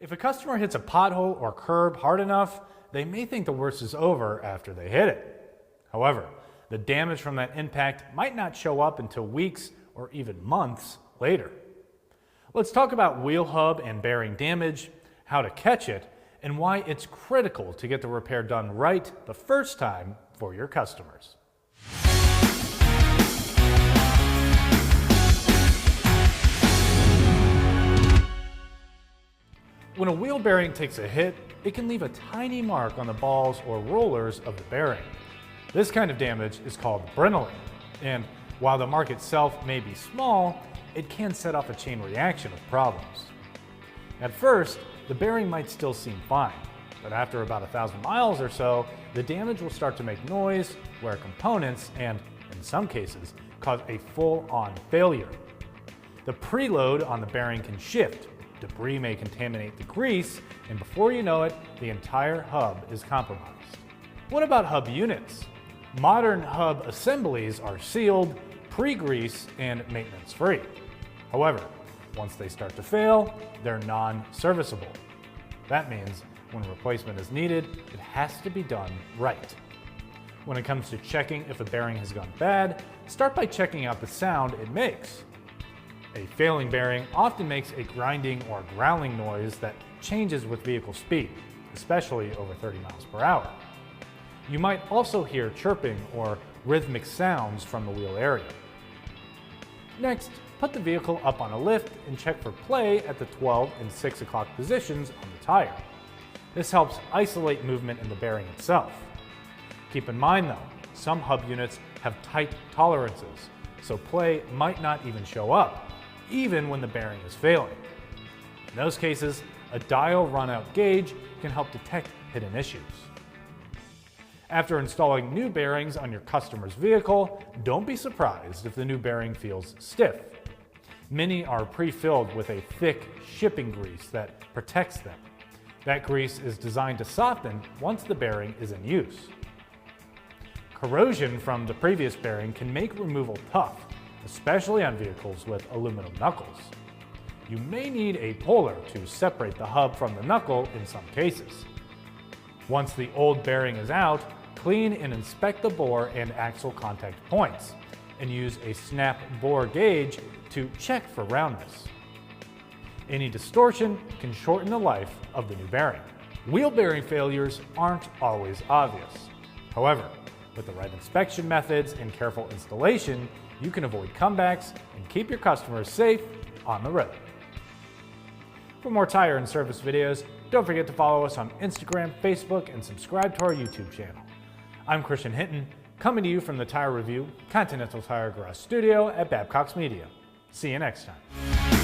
If a customer hits a pothole or curb hard enough, they may think the worst is over after they hit it. However, the damage from that impact might not show up until weeks or even months later. Let's talk about wheel hub and bearing damage, how to catch it, and why it's critical to get the repair done right the first time for your customers. When a wheel bearing takes a hit, it can leave a tiny mark on the balls or rollers of the bearing. This kind of damage is called brittling, and while the mark itself may be small, it can set off a chain reaction of problems. At first, the bearing might still seem fine, but after about 1,000 miles or so, the damage will start to make noise, wear components, and, in some cases, cause a full-on failure. The preload on the bearing can shift, debris may contaminate the grease, and before you know it, the entire hub is compromised. What about hub units? Modern hub assemblies are sealed, pre-grease, and maintenance-free. However, once they start to fail, they're non-serviceable. That means when replacement is needed, it has to be done right. When it comes to checking if a bearing has gone bad, start by checking out the sound it makes. A failing bearing often makes a grinding or growling noise that changes with vehicle speed, especially over 30 miles per hour. You might also hear chirping or rhythmic sounds from the wheel area. Next, put the vehicle up on a lift and check for play at the 12 and 6 o'clock positions on the tire. This helps isolate movement in the bearing itself. Keep in mind though, some hub units have tight tolerances, so play might not even show up, even when the bearing is failing. In those cases, a dial run-out gauge can help detect hidden issues. After installing new bearings on your customer's vehicle, don't be surprised if the new bearing feels stiff. Many are pre-filled with a thick shipping grease that protects them. That grease is designed to soften once the bearing is in use. Corrosion from the previous bearing can make removal tough, especially on vehicles with aluminum knuckles. You may need a puller to separate the hub from the knuckle in some cases. Once the old bearing is out, clean and inspect the bore and axle contact points, and use a snap bore gauge to check for roundness. Any distortion can shorten the life of the new bearing. Wheel bearing failures aren't always obvious. However, with the right inspection methods and careful installation, you can avoid comebacks and keep your customers safe on the road. For more tire and service videos, don't forget to follow us on Instagram, Facebook, and subscribe to our YouTube channel. I'm Christian Hinton, coming to you from the Tire Review Continental Tire Garage Studio at Babcock's Media. See you next time.